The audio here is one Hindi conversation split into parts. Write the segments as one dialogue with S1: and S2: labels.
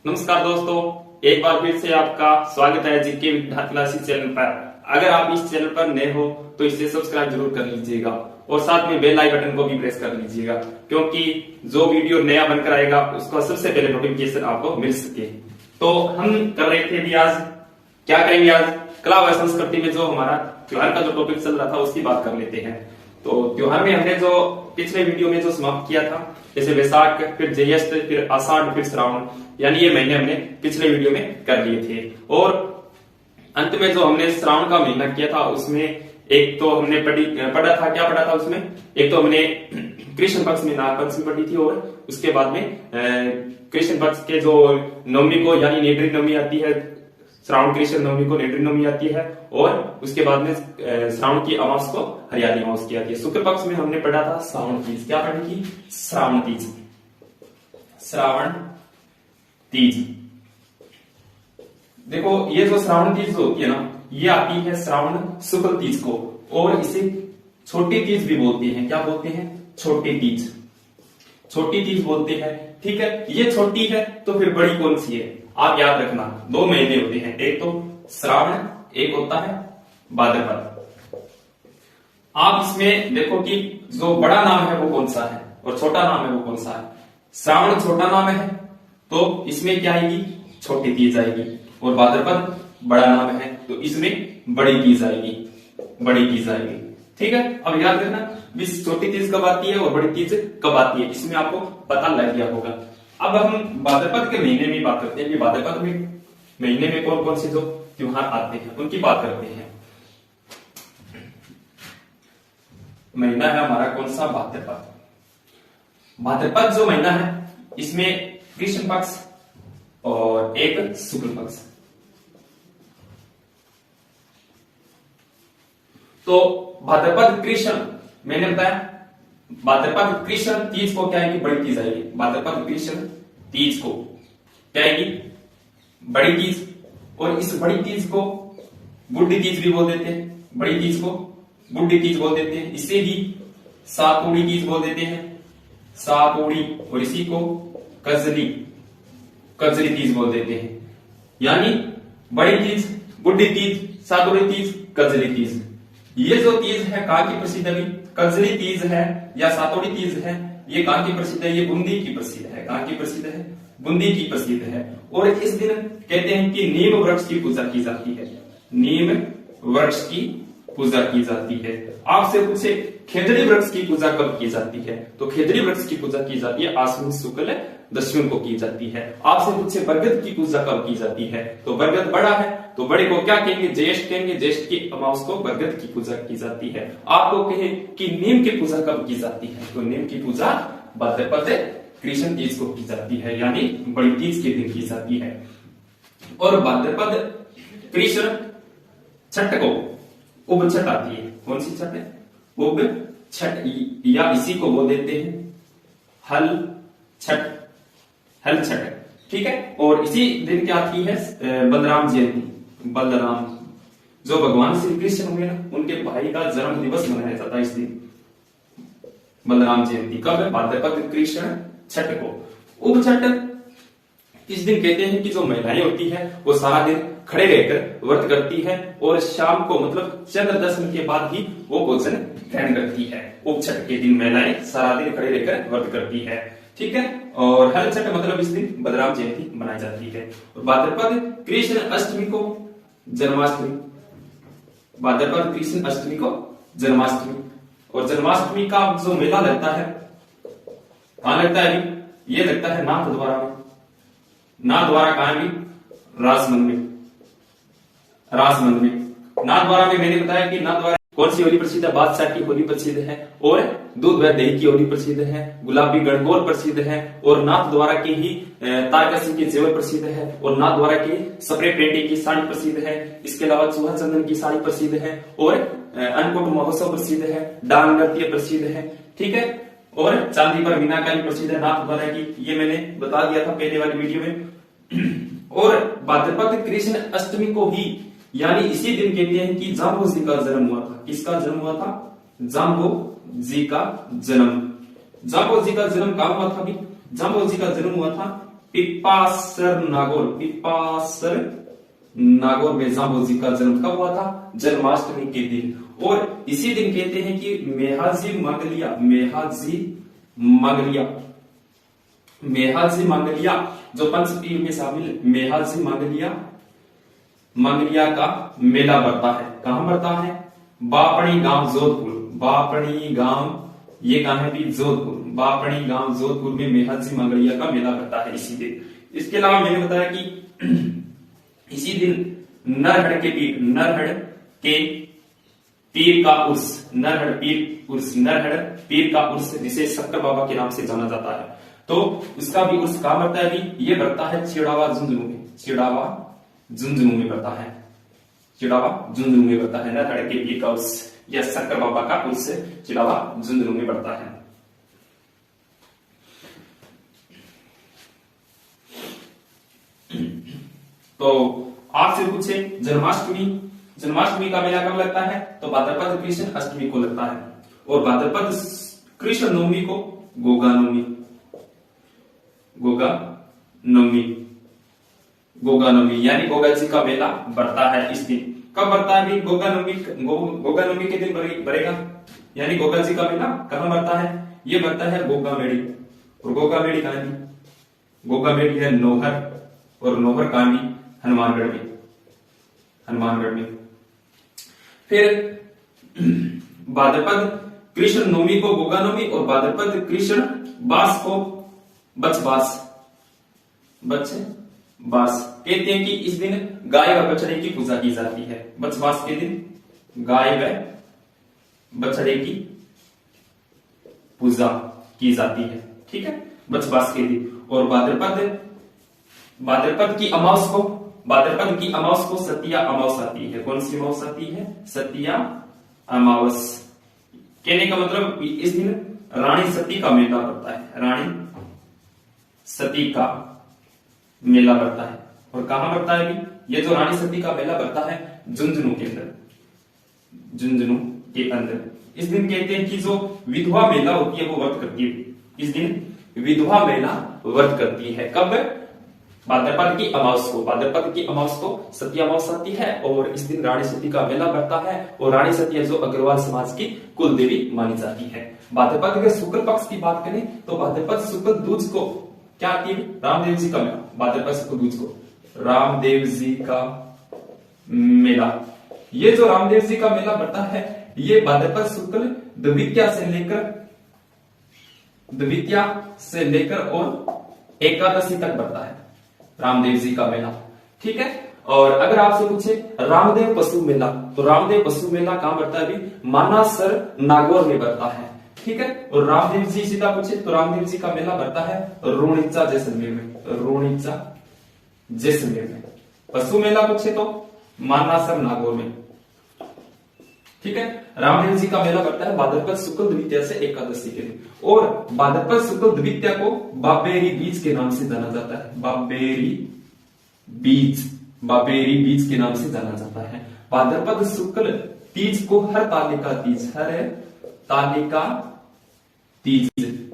S1: नमस्कार दोस्तों, एक बार फिर से आपका स्वागत है जीके विद्या क्लासेस चैनल पर। अगर आप इस चैनल पर नए हो तो इसे सब्सक्राइब जरूर कर लीजिएगा और साथ में बेल आई बटन को भी प्रेस कर लीजिएगा, क्योंकि जो वीडियो नया बनकर आएगा उसका सबसे पहले नोटिफिकेशन आपको मिल सके। तो हम कर रहे थे भी आज क्या करेंगे, आज कला व संस्कृति में जो हमारा त्योहार का जो टॉपिक चल रहा था उसकी बात कर लेते हैं। तो त्योहार में हमने जो पिछले वीडियो में जो समाप्त किया था, जैसे वैसाख, फिर ज्येष्ठ, फिर आषाढ़, फिर श्रावण, यानी ये महीने हमने पिछले वीडियो में कर लिए थे। और अंत में जो हमने श्रावण का महीना किया था उसमें एक तो हमने पढ़ा था उसमें एक तो हमने कृष्ण पक्ष में नागपंचमी पढ़ी थी, और उसके बाद में कृष्ण पक्ष के जो नवमी को यानी नेत्री नवमी आती है, श्रावण कृष्ण नवमी को नेत्री नवमी आती है, और उसके बाद में श्रावण की अमावस को हरियाली अमावस की आती है। शुक्ल पक्ष में हमने पढ़ा था श्रावण तीज। क्या पढ़ी थी? श्रावण तीज। श्रावण तीज। देखो, ये जो श्रावण तीज होती है ना, ये आती है श्रावण शुक्ल तीज को, और इसे छोटी तीज भी बोलते हैं। क्या बोलते हैं? छोटी तीज। छोटी तीज बोलते हैं, ठीक है। ये छोटी है तो फिर बड़ी कौन सी है? आप याद रखना, 2 महीने होते हैं, एक तो श्रावण, एक होता है भाद्रपद। आप इसमें देखो कि जो बड़ा नाम है वो कौन सा है और छोटा नाम है वो कौन सा है। श्रावण छोटा नाम है तो इसमें क्या आएगी? छोटी तीज आएगी, और भाद्रपद बड़ा नाम है तो इसमें बड़ी तीज आएगी। बड़ी तीज आएगी, ठीक है। अब याद रखना, छोटी तीज कब आती है और बड़ी तीज कब आती है, इसमें आपको पता लग गया होगा। अब हम भाद्रपद के महीने में बात करते हैं कि भाद्रपद में महीने में कौन कौन से जो त्योहार आते हैं उनकी बात करते हैं। महीना है हमारा कौन सा? भाद्रपद। भाद्रपद जो महीना है इसमें कृष्ण पक्ष और एक शुक्ल पक्ष। तो भाद्रपद कृष्ण, मैंने बताया भाद्रपद कृष्ण तीज को क्या आएगी? बड़ी तीज आएगी। भाद्रपद कृष्ण तीज को क्या आएगी? बड़ी तीज। और इस बड़ी तीज को बुढ़ी तीज भी बोल देते हैं। बड़ी तीज को बुढ़ी तीज बोल देते हैं। इसे ही सातोड़ी तीज बोल देते हैं, सातोड़ी। और इसी को कजरी तीज बोल देते हैं। यानी बड़ी तीज, बुढ़ी तीज, सातोड़ी तीज, कजरी तीज। ये जो तीज है कहां की प्रसिद्ध है? कजरी तीज है या सातोड़ी तीज है, ये कहां की प्रसिद्ध है? ये बूंदी की प्रसिद्ध है। कहां की प्रसिद्ध है? बूंदी की प्रसिद्ध है। और इस दिन कहते हैं कि नीम वृक्ष की पूजा की जाती है। नीम वृक्ष की पूजा की जाती है। आपसे पूछे खेजड़ी वृक्ष की पूजा कब की जाती है, तो खेजड़ी वृक्ष की पूजा की जाती है आश्विन शुक्ल दशमी को की जाती है। आपसे पूछे बरगद की पूजा कब की जाती है, तो बरगद बड़ा है तो बड़े को क्या कहेंगे? ज्येष्ठ कहेंगे। ज्येष्ठ की अमावस को बरगद की पूजा की जाती है। आपको कहे कि नीम की पूजा कब की जाती है, तो नीम की पूजा भाद्रपद कृष्ण तीज को की जाती है, यानी बड़ी तीज के दिन की जाती है। और भाद्रपद कृष्ण छठ को उब छठ आती है। कौन सी छठ है? उब छठ, या इसी को बोल देते हैं हल छठ। हल छठ, ठीक है। और इसी दिन क्या आती है? बलराम जयंती। बलराम जो भगवान श्री कृष्ण हुए ना, उनके भाई का जन्म दिवस मनाया जाता है इस दिन, बलराम जयंती। कब है? भाद्रपद कृष्ण छठ को। उब छठ इस दिन कहते हैं कि जो महिलाएं होती है वो सारा दिन खड़े रहकर व्रत करती है, और शाम को मतलब चंद्र दर्शन के बाद ही वो भोजन ग्रहण करती है। उब छठ के दिन महिलाएं सारा दिन खड़े रहकर व्रत करती है, ठीक है। और हल छठ मतलब इस दिन बलराम जयंती मनाई जाती है। और भाद्रपद कृष्ण अष्टमी को जन्माष्टमी। भाद्रपद कृष्ण अष्टमी को जन्माष्टमी। और जन्माष्टमी का जो मेला लगता है कहां लगता है? अभी ये लगता है नाथ द्वारा में। नाथ द्वारा कहां भी? राजमंद में। राजमंद में नाथ द्वारा में मैंने बताया कि नाथ द्वारा कौन सी होली प्रसिद्ध है? बादशाह की होली प्रसिद्ध है, और दूध व दही की होली प्रसिद्ध है, गुलाबी गणगौर प्रसिद्ध है, और नाथ द्वारा की ही तारका सिंह के जेवर प्रसिद्ध है, और नाथ द्वारा की सप्रे पेंटे की साड़ी प्रसिद्ध है। इसके अलावा चूहा चंदन की साड़ी प्रसिद्ध है, और अन्नकूट महोत्सव प्रसिद्ध है, डांग नृत्य प्रसिद्ध है, ठीक है। और चांदी पर मीनाकारी प्रसिद्ध है नाथ द्वारा की, ये मैंने बता दिया था पहले वाली वीडियो में। और भाद्रपद कृष्ण अष्टमी को ही, यानी इसी दिन कहते हैं कि जाम्बो जी का जन्म हुआ था। किसका जन्म हुआ था? जाम्बो जी का जन्म। जाम्बो जी का जन्म कहां हुआ था? जाम्बो जी का जन्म हुआ था पिप्पासर नागौर में जांबोजी का जन्म कब हुआ था? जन्माष्टमी के दिन। और इसी दिन कहते हैं कि मेहाजी मांगलिया जो पंचतीर्थ में शामिल मेहाजी मांगलिया का मेला बढ़ता है। कहां बढ़ता है? बापणी गांव जोधपुर। बापणी गांव ये कहां है भी? जोधपुर। बापणी गांव जोधपुर में मेहाजी मांगलिया का मेला बढ़ता है इसी दिन। इसके अलावा मैंने बताया कि इसी दिन नरहड़ के पीर का उर्स, नरहड़ पीर का उर्स जिसे शक्कर बाबा के नाम से जाना जाता है, तो उसका भी उर्स कहां बढ़ता है? भी ये बढ़ता है चिड़ावा झुंझुनू में बढ़ता है। चिड़ावा झुंझुनू में बढ़ता है नरहड़ के पीर का उर्स या शक्कर बाबा का उर्स चिड़ावा झुंझुनू में बढ़ता है। तो आपसे पूछे जन्माष्टमी का मेला कब लगता है? तो भाद्रपद कृष्ण अष्टमी को लगता है। और भाद्रपद कृष्ण नवमी को गोगा नवमी यानी गोगा जी का मेला बढ़ता है इस दिन। कब बढ़ता है भी? गोगा नवमी के दिन बढ़ेगा। यानी गोगा जी का मेला कहां बढ़ता है? ये बढ़ता है गोगा मेड़ी। और गोगा मेड़ी कहां है? गोगा मेड़ी है नौहर, और नौहर कहां भी? हनुमानगढ़ में। फिर भाद्रपद कृष्ण नवमी को गोगा नवमी और भाद्रपद कृष्ण बास को बचबास कहते हैं कि इस दिन गाय व बछड़े की पूजा की जाती है। बचबास के दिन गाय व बछड़े की पूजा की जाती है। ठीक है, बचबास के दिन। और भाद्रपद की अमावस को सतिया अमावस आती है। कौन सी अमावस आती है? सतिया अमावस। कहने का मतलब इस दिन रानी सती का मेला पड़ता है। रानी सती का मेला पड़ता है। और कहां पड़ता है भी? ये जो रानी सती का मेला पड़ता है झुंझुनू के अंदर। इस दिन कहते हैं कि जो विधवा मेला होती है वो व्रत करती है। इस दिन विधवा मेला व्रत करती है। कब? भाद्रपद की अमावस को सती अमावस आती है और इस दिन रानी सती का मेला बढ़ता है। और रानी सती जो अग्रवाल समाज की कुल देवी मानी जाती है। भाद्रपद के शुक्ल पक्ष की बात करें तो भाद्रपद शुक्ल दूज को क्या आती है? रामदेव जी का मेला। भाद्रपद शुक्ल दूज को रामदेव जी का मेला। ये जो रामदेव जी का मेला बढ़ता है ये भाद्रपद शुक्ल द्वितीया से लेकर और एकादशी तक बढ़ता है रामदेव जी का मेला। ठीक है। और अगर आपसे पूछे रामदेव पशु मेला, तो रामदेव पशु मेला कहां बढ़ता है? अभी मानासर नागौर में बढ़ता है। ठीक है। और रामदेव जी सीधा पूछे तो रामदेव जी का मेला बढ़ता है रोणिचा जैसलमेर में। पशु मेला पूछे तो मानासर नागौर में। ठीक है। रामदेव जी का मेला बढ़ता है भाद्रपद शुक्ल द्वितीया से एकादशी के दिन। और भाद्रपद शुक्ल द्वितीया को बाबेरी बीज के नाम से जाना जाता है। बाबेरी बीज के नाम से जाना जाता है। भाद्रपद शुक्ल तीज को हर तालिका तीज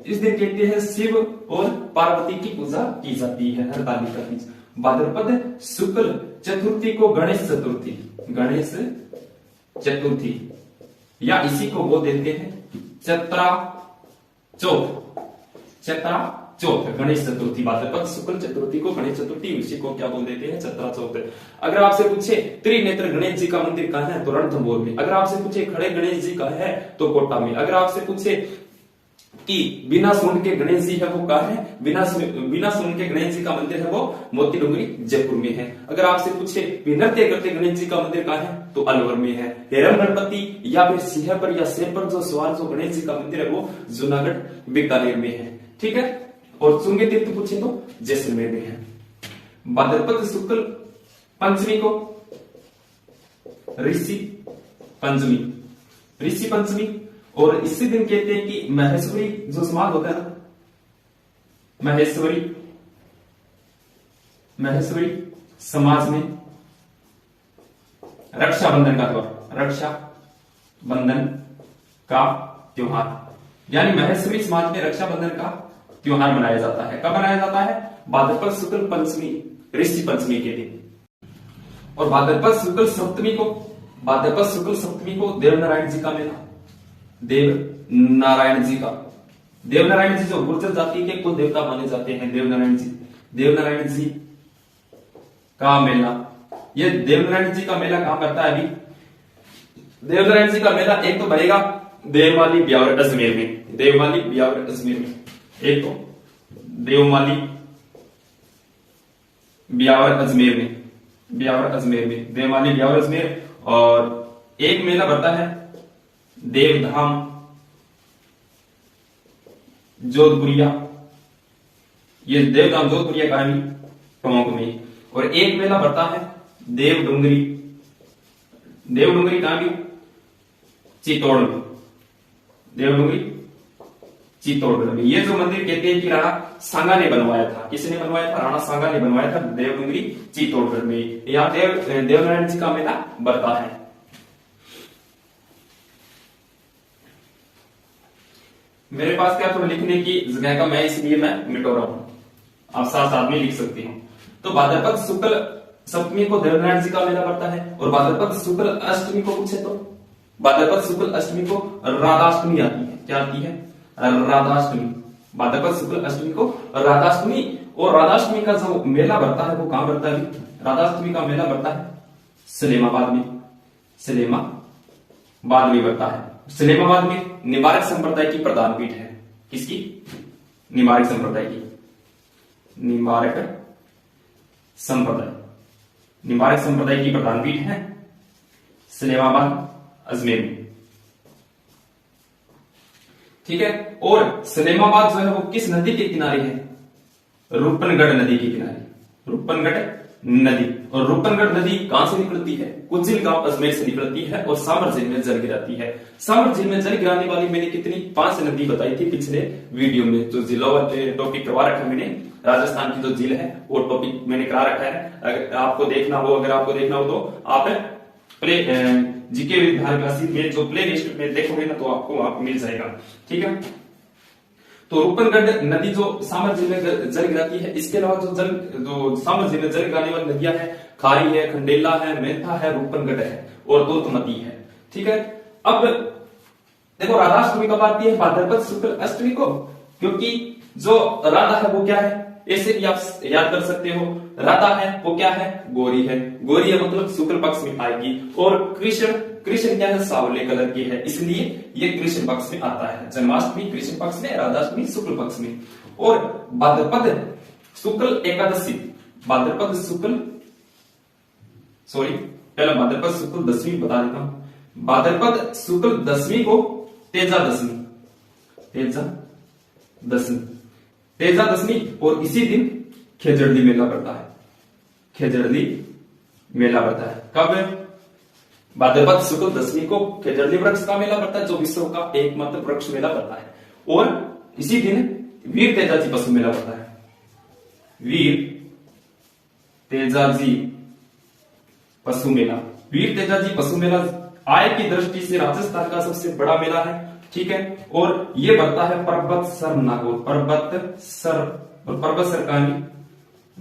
S1: इस दिन कहते हैं शिव और पार्वती की पूजा की जाती है। हर तालिका तीज। भाद्रपद शुक्ल चतुर्थी को गणेश चतुर्थी या इसी को वो देते हैं चतरा चौथ गणेश चतुर्थी। भाद्रपद शुक्ल चतुर्थी को गणेश चतुर्थी, इसी को क्या बोल देते हैं? चतरा चौथ। अगर आपसे पूछे त्रिनेत्र गणेश जी का मंदिर कहां है? तो रणथंभौर में। अगर आपसे पूछे खड़े गणेश जी कहां है? तो कोटा में। अगर आपसे पूछे कि बिना सूंड के गणेश जी है वो कहां है? बिना सूंड के गणेश जी का मंदिर है वो मोती डूंगरी जयपुर में है। अगर आपसे पूछे नृत्य करते गणेश जी का मंदिर कहां है? तो अलवर में है। हेरम गणपति या फिर सिंह पर या शेर पर जो सवार जो गणेश जी का मंदिर है वो जूनागढ़ बीकानेर में है। ठीक है। और चुंगे तीर्थ पूछे तो जैसलमेर में है। भाद्रपद शुक्ल पंचमी को ऋषि पंचमी और इसी दिन कहते हैं कि महेश्वरी जो समाज होता है ना, महेश्वरी समाज में रक्षाबंधन का त्योहार यानी महेश्वरी समाज में रक्षाबंधन का त्योहार मनाया जाता है। कब मनाया जाता है? भाद्रपद शुक्ल पंचमी, ऋषि पंचमी के दिन। और भाद्रपद शुक्ल सप्तमी को देव नारायण जी का मेला, देव नारायण जी जो गुर्जर जाति के कुल देवता माने जाते हैं, देव नारायण जी का मेला। ये देवनारायण जी का मेला कहां पड़ता है? अभी देवनारायण जी का मेला एक तो बनेगा देवमाली ब्यावर अजमेर में, एक तो देवमाली ब्यावर अजमेर में, देवमाली ब्यावर अजमेर। और एक मेला बढ़ता है देवधाम जोधपुरिया, ये देवधाम जोधपुरिया का प्रमुख में। और एक मेला बढ़ता है देवडुंगरी कहां भी? चित्तौड़ में, चित्तौड़गढ़ में। ये जो मंदिर कहते हैं कि राणा सांगा ने बनवाया था। किसने बनवाया था? राणा सांगा ने बनवाया था, देवडुंगरी चित्तौड़गढ़ में। यहाँ देवनारायण जी का मेला बढ़ता है। मेरे पास क्या थोड़ा लिखने की जगह का, मैं इसलिए मैं मिटो रहा हूं, आप साथ साथ में लिख सकते हो। तो भाद्रपद शुक्ल सप्तमी को देवनारायण जी का मेला पड़ता है। और भाद्रपद शुक्ल अष्टमी को पूछे तो भाद्रपद शुक्ल अष्टमी को राधाष्टमी आती है। क्या आती है? राधाष्टमी। भाद्रपद शुक्ल अष्टमी को राधाष्टमी। और राधाष्टमी का जो मेला बढ़ता है वो कहां बढ़ता है? राधाष्टमी का मेला बढ़ता है सलेमाबाद में, बढ़ता है। सलेमाबाद में निवारक संप्रदाय की प्रधान पीठ है। किसकी? निवारक संप्रदाय की, निवारक संप्रदाय की प्रधान पीठ है सलेमाबाद अजमेर में। ठीक है। और सलेमाबाद जो है वो किस नदी के किनारे है? रूपनगढ़ नदी के किनारे, रूपनगढ़ नदी। और रूपनगढ़ नदी कहां से निकलती है? कुजिल गांव अजमेर से निकलती है और सामर झील में जल गिराती है। सामर झील में जल गिराने वाली मैंने कितनी? 5 नदी बताई थी पिछले वीडियो में। जो जिलों टॉपिक करवा रखा है मैंने, राजस्थान की जो झील है वो टॉपिक मैंने करा रखा है। अगर आपको देखना हो तो आप जीके विद्यालय क्लासेस में जो प्ले लिस्ट में देखोगे ना तो आपको मिल जाएगा। ठीक है। तो रूपनगढ़ नदी जो सामर झील में जल गिराती है, इसके अलावा जो सामर झील में जल गिराने वाली नदियां हैं, खारी है, खंडेला है, मेथा है, रूपनगढ़ है और दुतमती है। ठीक है। अब देखो राधाष्टमी कब आती है? भाद्रपद शुक्ल अष्टमी को, क्योंकि जो राधा है वो क्या है? ऐसे भी आप याद कर सकते हो, राधा है वो क्या है? गौरी है। गौरी है मतलब शुक्ल पक्ष में आएगी। और कृष्ण क्या है? सावले कलर की है, इसलिए ये कृष्ण पक्ष में आता है। जन्माष्टमी कृष्ण पक्ष में, राधाष्टमी शुक्ल पक्ष में। और भाद्रपद शुक्ल एकादशी, भाद्रपद शुक्ल दशमी बता देता हूं। भाद्रपद शुक्ल दशमी को तेजा दशमी और इसी दिन खेजड़ली मेला पड़ता है। कब? भाद्रपद शुक्ल दशमी को खेजड़ली वृक्ष का मेला पड़ता है, जो विश्व का एकमात्र वृक्ष मेला पड़ता है। और इसी दिन वीर तेजाजी पशु मेला पड़ता है। वीर तेजाजी पशु मेला आय की दृष्टि से राजस्थान का सबसे बड़ा मेला है। ठीक है। और ये बढ़ता है पर्वत सर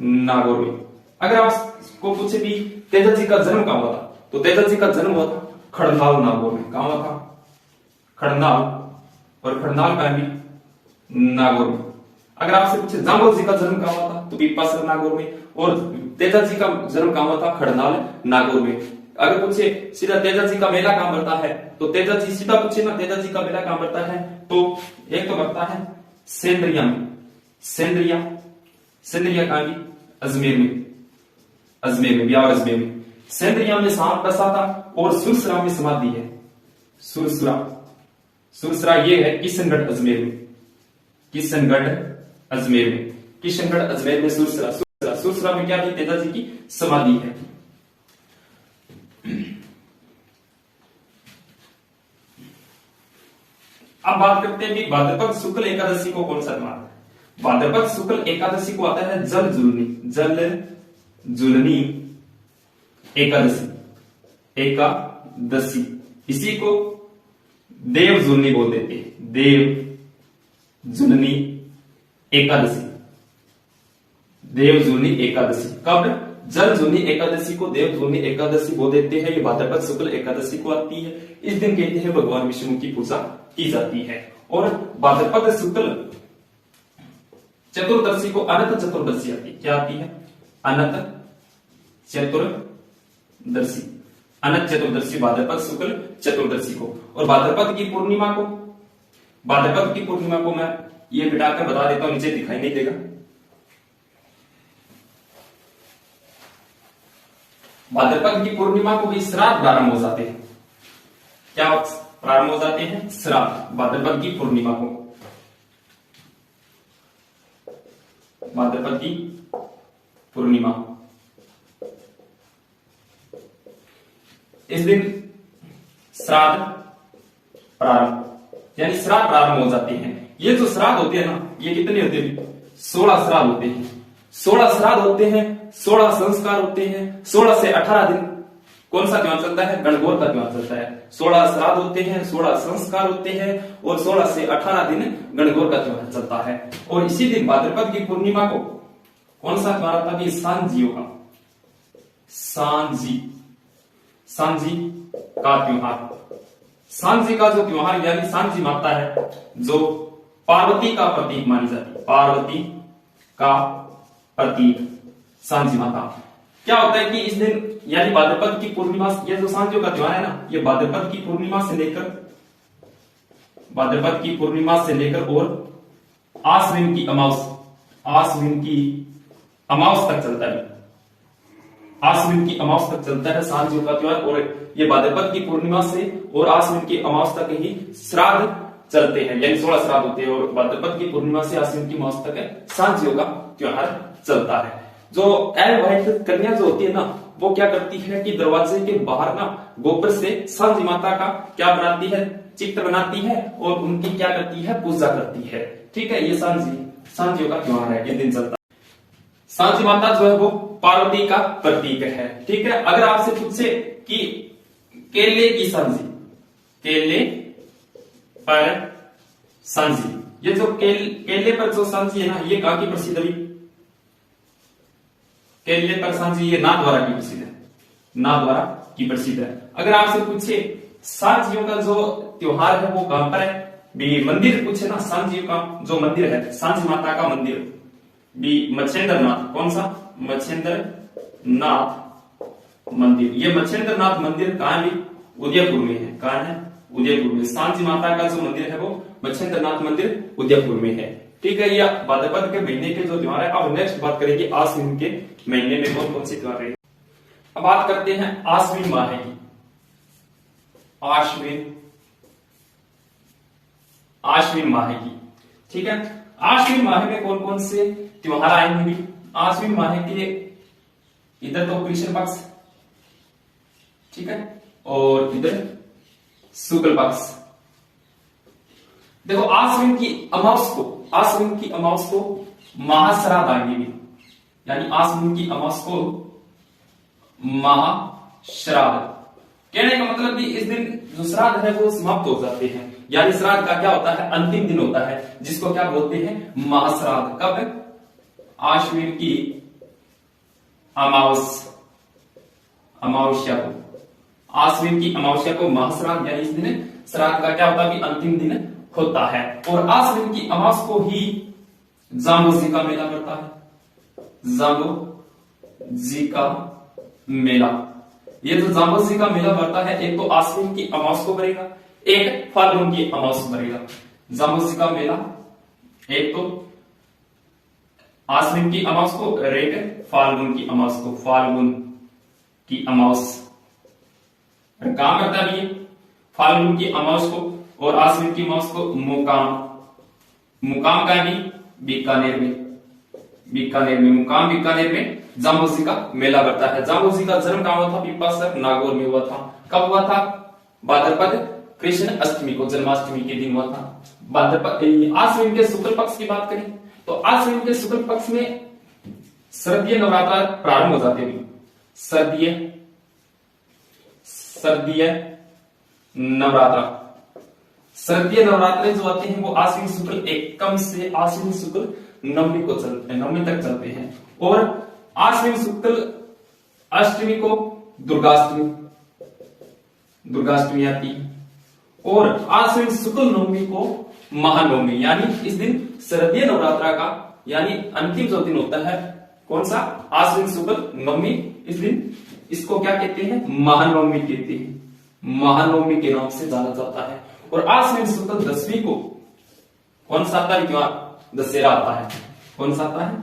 S1: नागौर में। अगर आपको पूछे भी तेजाजी का जन्म कहां हुआ था, तो तेजाजी का जन्म हुआ था खड़नाल नागौर में। कहां हुआ था? खड़नाल। और खड़नाल का भी नागौर में। अगर आपसे पूछे जांबोद जी का जन्म कहां हुआ था, तो पीपासर नागौर में। और तेजाजी का जन्म कहां हुआ था? खड़नाल नागौर में। अगर पूछे सीधा तेजाजी का मेला कहां पड़ता है, तो तेजाजी सीधा पूछे ना तेजाजी का मेला कहां पड़ता है, तो एक तो पड़ता है सेंद्रिया में। सेंद्रिया कहां भी? अजमेर में, ब्यावर अजमेर में। सेंद्रिया में सांप बसा था और सुरसरा में समाधि है। सुरसरा ये है किशनगढ़ अजमेर में, किशनगढ़ अजमेर में सुरसरा में क्या थी? तेजाजी की समाधि है। अब बात करते हैं कि भाद्रपद शुक्ल एकादशी को कौन सा त्योहार है? भाद्रपद शुक्ल एकादशी को आता है जल जुलनी एकादशी। इसी को देव जुलनी बोल देते हैं, देव जुलनी एकादशी, देवजूनी एकादशी। कब? जलजूनी एकादशी को देवजूनी एकादशी बोल देते हैं। ये भाद्रपद शुक्ल एकादशी को आती है। इस दिन कहते हैं भगवान विष्णु की पूजा की जाती है। और भाद्रपद शुक्ल चतुर्दशी को अनंत चतुर्दशी आती है। क्या आती है? अनंत चतुर्दशी, अनंत चतुर्दशी भाद्रपद शुक्ल चतुर्दशी को। और भाद्रपद की पूर्णिमा को, भाद्रपद की पूर्णिमा को मैं ये बिठाकर बता देता हूं, नीचे दिखाई नहीं देगा। भाद्रपद की पूर्णिमा को भी श्राद्ध प्रारंभ हो जाते हैं। क्या प्रारंभ हो जाते हैं? श्राद्ध। भाद्रपद की पूर्णिमा को, भाद्रपद की पूर्णिमा, इस दिन श्राद्ध प्रारंभ, यानी श्राद्ध प्रारंभ हो जाते हैं। ये जो श्राद्ध होते हैं ना, ये कितने होते हैं? 16 श्राद्ध होते हैं। 16 श्राद्ध होते हैं, 16 संस्कार होते हैं। 16 से 18 दिन कौन सा त्योहार चलता है? गणगौर का त्योहार चलता है। 16 श्राद्ध होते हैं, 16 संस्कार होते हैं और 16 से 18 दिन गणगौर का त्योहार चलता है। और इसी दिन भाद्रपद की पूर्णिमा को कौन सा त्योहार आता है? सांजियों का, सांजी, सांजी का त्योहार। सांजी का जो त्योहार यानी सांजी माता है, जो पार्वती का प्रतीक मानी जाती है, पार्वती का प्रतीक सांजी माता। क्या होता है कि इस दिन यानी भाद्रपद की पूर्णिमा, ये जो सांजियों का त्योहार है ना, ये भाद्रपद की पूर्णिमा से लेकर, भाद्रपद की पूर्णिमा से लेकर और आश्विन की अमावस, आश्विन की अमावस तक चलता है। आश्विन की अमावस तक चलता है सांजियों का त्योहार। और ये भाद्रपद की पूर्णिमा से और आश्विन की अमावस तक ही श्राद्ध चलते हैं, यानी 16 श्राद्ध होते हैं। और भाद्रपद की पूर्णिमा से आश्विन की अमावस तक सांजियों का त्योहार चलता है। जो अविवाहित कन्या जो होती है ना, वो क्या करती है कि दरवाजे के बाहर ना गोबर से सांजी माता का क्या बनाती है? चित्र बनाती है और उनकी क्या करती है? पूजा करती है। ठीक है, ये सांजियों का त्योहार है, ये दिन चलता है। सांजी माता जो है वो पार्वती का प्रतीक है। ठीक है, अगर आपसे पूछे कि केले की सांजी, केले पर सांजी, ये जो केले पर जो सांजी है ना, ये कहां की प्रसिद्ध हुई? केले पर सांजी ये नाथद्वारा की प्रसिद्ध है, नाथद्वारा की प्रसिद्ध है। अगर आपसे पूछे सांजियों का जो त्योहार है वो कहां पर है? भी मंदिर पूछे ना, सांजियों का जो मंदिर है, सांजी माता का मंदिर भी मच्छेंद्र नाथ, कौन सा? मच्छेंद्र नाथ मंदिर। ये मच्छेंद्र नाथ मंदिर कहां है? उदयपुर में है। कहां है? उदयपुर में। सांजी माता का जो मंदिर है वो मच्छेंद्र नाथ मंदिर उदयपुर में है। ठीक है, ये भाद्रपद के महीने के जो त्योहार है। अब नेक्स्ट बात करेंगे आश्विन के महीने में कौन कौन से त्योहार है। अब बात करते हैं आश्विन माह की। आश्विन माह की, ठीक है। आश्विन माह में कौन कौन से त्योहार आएंगे भी? आश्विन माह के इधर तो कृष्ण पक्ष, ठीक है, और इधर शुक्ल पक्ष। देखो आश्विन की अमावस को, आश्विन की अमावस को महाश्राद्ध आएंगे भी, यानी आश्विन की अमावस को महाश्राद्ध। कहने का मतलब भी इस दिन जो श्राद्ध है वो समाप्त हो जाते हैं, यानी श्राद्ध का क्या होता है? अंतिम दिन होता है, जिसको क्या बोलते हैं? महाश्राद्ध। कब? आश्विन की अमावस्या को, आश्विन की अमावस्या को महाश्राद्ध, यानी इस दिन श्राद्ध का क्या होता है? अंतिम दिन होता है। और आश्विन की अमावस को ही जांबोजी का मेला पड़ता है। जांबोजी का मेला, ये जो जांबोजी का मेला पड़ता है, एक तो आश्विन की अमावस को पड़ेगा, एक फाल्गुन की अमावस को पड़ेगा। जांबोजी का मेला एक तो आश्विन की अमावस को और एक फाल्गुन की अमावस को, फाल्गुन की अमावस कहां करता है? फाल्गुन की अमावस को और आश्विन की अमावस को मुकाम का भी बीकानेर में, बीकानेर में मुकाम, बीकानेर में जांबोजी का मेला करता है। जांबोजी का जन्म कहां हुआ था? पीपासर नागौर में हुआ था। कब हुआ था? भाद्रपद कृष्ण अष्टमी को, जन्माष्टमी के दिन हुआ था। भाद्रपद आश्विन के शुक्ल पक्ष की बात करें तो आश्विन के शुक्ल पक्ष में शरदीय नवरात्र प्रारंभ हो जाते हैं। शरदीय नवरात्र, शरदीय नवरात्र जो आते हैं वो आश्विन शुक्ल एकम से आश्विन शुक्ल नवमी तक चलते हैं। और आश्विन शुक्ल अष्टमी को दुर्गाष्टमी आती है। और आश्विन शुक्ल नवमी को महानवमी, यानी इस दिन शारदीय नवरात्रा का यानी अंतिम जो दिन होता है, कौन सा, आश्विन शुक्ल नवमी, इस दिन इसको क्या कहते हैं, महानवमी कहते हैं, महानवमी के नाम से जाना जाता है। और आश्विन शुक्ल दसवीं को कौन सा आता है, दशहरा आता है। कौन सा आता है,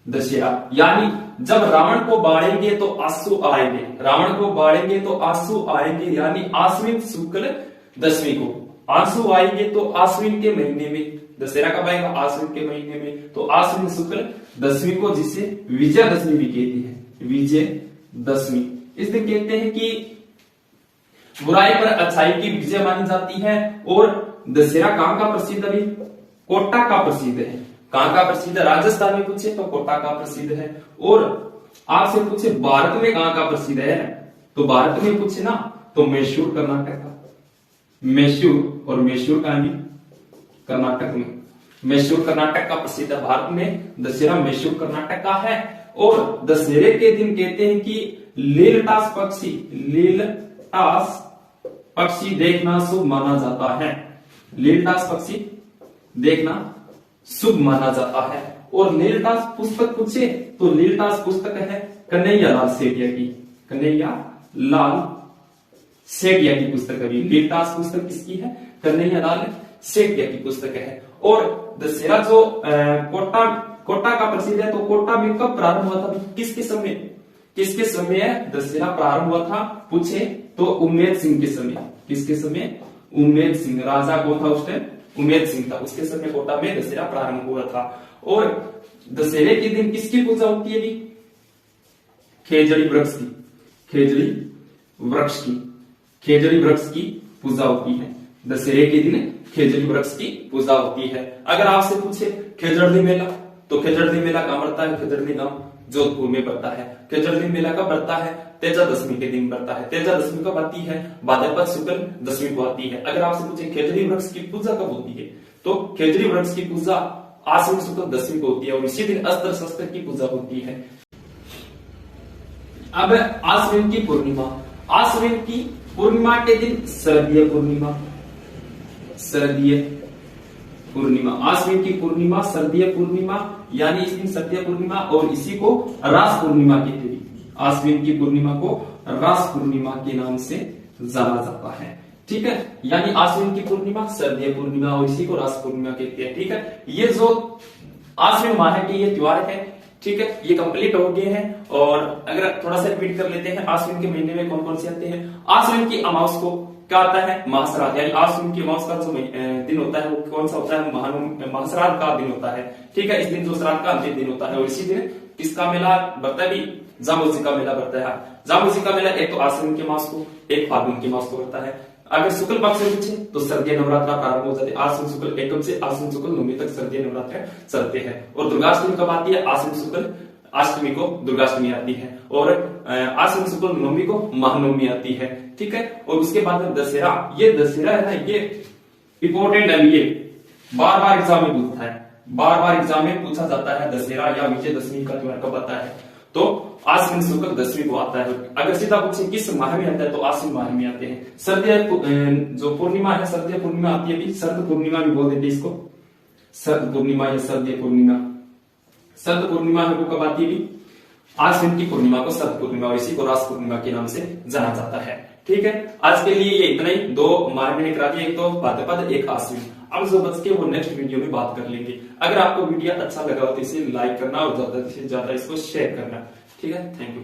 S1: दशहरा, यानी जब रावण को बाढ़ेंगे तो आंसू आएंगे, रावण को बाढ़ेंगे तो आंसू आएंगे, यानी आश्विन शुक्ल दसवीं को आंसू आएंगे। तो आश्विन के महीने में दशहरा कब आएगा, आश्विन के महीने में। तो आश्विन शुक्ल दसवीं को, जिसे विजयदशमी भी कहती है, विजयदशमी, इस दिन कहते हैं कि बुराई पर अच्छाई की विजय मानी जाती है। और दशहरा कहां का प्रसिद्ध, अभी कोटा का प्रसिद्ध है। कहां का प्रसिद्ध है, राजस्थान में पूछे तो कोटा का प्रसिद्ध है। और आपसे पूछे भारत में कहां का प्रसिद्ध है, तो भारत में पूछे ना तो मैसूर कर्नाटक का, मैसूर, और मैसूर का भी कर्नाटक में, मैसूर कर्नाटक का प्रसिद्ध है। भारत में दशहरा मैसूर कर्नाटक का है। और दशहरे के दिन कहते हैं कि लीलटास पक्षी देखना शुभ माना जाता है, लीलटास पक्षी देखना शुभ माना जाता है। और लीलटास पुस्तक पूछे तो लीलटास पुस्तक है कन्हैयालाल सेठिया की, कन्हैयालाल सेठिया की पुस्तक है। लीलटास पुस्तक किसकी है, कन्हैयालाल सेठिया की पुस्तक है। और दशहरा जो कोटा का प्रसिद्ध है, तो कोटा में कब प्रारंभ हुआ था, किसके समय दशहरा प्रारंभ हुआ था पूछे तो उम्मेद सिंह के समय। किसके समय, उम्मेद सिंह, राजा कौन था उस टाइम, उम्मेद सिंह था, उसके समय कोटा में दशहरा प्रारंभ हुआ था। और दशहरे के दिन किसकी पूजा होती है, खेजड़ी वृक्ष की, खेजड़ी वृक्ष की पूजा होती है। दशहरे के दिन खेजड़ी वृक्ष की पूजा होती है। अगर आपसे पूछे खेजड़ी मेला, तो खेजड़ी मेला कहां पड़ता है, खेजड़ी गांव जोधपुर में पड़ता है। खेजड़ी मेला कब पड़ता है, तेजा दशमी के दिन पड़ता है। तेजा दशमी कब आती है, भाद्रपद शुक्ल दशमी को आती है। अगर आपसे पूछे खेजड़ी वृक्ष की पूजा कब होती है, तो खेजड़ी वृक्ष की पूजा आश्विन शुक्ल दशमी को होती है। और इसी दिन अस्त्र शस्त्र की पूजा होती है। अब आश्विन की पूर्णिमा, आश्विन की पूर्णिमा के दिन शारदीय पूर्णिमा, आश्विन की पूर्णिमा शारदीय पूर्णिमा, यानी इस दिन शारदीय पूर्णिमा, और इसी को रास पूर्णिमा कहते हैं। आश्विन की पूर्णिमा को रास पूर्णिमा के नाम से जाना जाता है। ठीक है, यानी आश्विन की पूर्णिमा शारदीय पूर्णिमा, और इसी को रास पूर्णिमा कहते हैं। ठीक है, ये जो आश्विन माह के ये त्योहार है, ठीक है, ये कंप्लीट हो गए हैं। और अगर थोड़ा सा रिपीट कर लेते हैं, आश्विन के महीने में कौन कौन से आते हैं। आश्विन की अमावस को क्या आता है, महाश्राद्ध, यानी आश्विन की अमावस का जो दिन होता है वो कौन सा होता है, महाश्राद्ध का दिन होता है। ठीक है, इस दिन जो श्राद्ध का अंतिम दिन होता है। और इसी दिन किसका मेला बढ़ता है, जामुन जी का मेला बढ़ता है। जामुन जी का मेला एक तो आश्विन के मास को, एक फाल्गुन के मास को बढ़ता है। अगर शुक्ल पक्ष से पूछे तो शारदीय नवरात्रा प्रारंभ हो जाते हैं। आश्विन शुक्ल एकम से आश्विन शुक्ल नवमी तक शारदीय नवरात्र चलते हैं। और दुर्गाष्टमी कब आती है, आश्विन शुक्ल अष्टमी को दुर्गाष्टमी आती है। और आश्विन शुक्ल नवमी को महानवमी आती है। ठीक है, और उसके बाद में दशहरा, ये दशहरा है ना, ये इंपॉर्टेंट है, ये बार बार एग्जाम में पूछता है, बार बार एग्जाम में पूछा जाता है दशहरा या विजयदशमी का त्योहार कब आता है, तो आश्विन शुक्ल दशमी को आता है। अगर सीधा पूछे किस माह में आता है, तो आश्विन माह में आते हैं। शारदीय जो पूर्णिमा है, शारदीय पूर्णिमा आती है, शरद पूर्णिमा भी बोल देते हैं इसको, शरद पूर्णिमा या शारदीय पूर्णिमा। शरद पूर्णिमा है वो कब आती है, आश्विन की पूर्णिमा को शरद पूर्णिमा, और इसी को रास पूर्णिमा के नाम से जाना जाता है। ठीक है, आज के लिए ये इतना ही, दो माह मैंने करा दिया, एक तो भाद्रपद, एक आश्विन। अब जो बच के वो नेक्स्ट वीडियो में बात कर लेंगे। अगर आपको वीडियो अच्छा लगा हो तो इसे लाइक करना और ज्यादा से ज्यादा इसको शेयर करना। ठीक है, थैंक यू।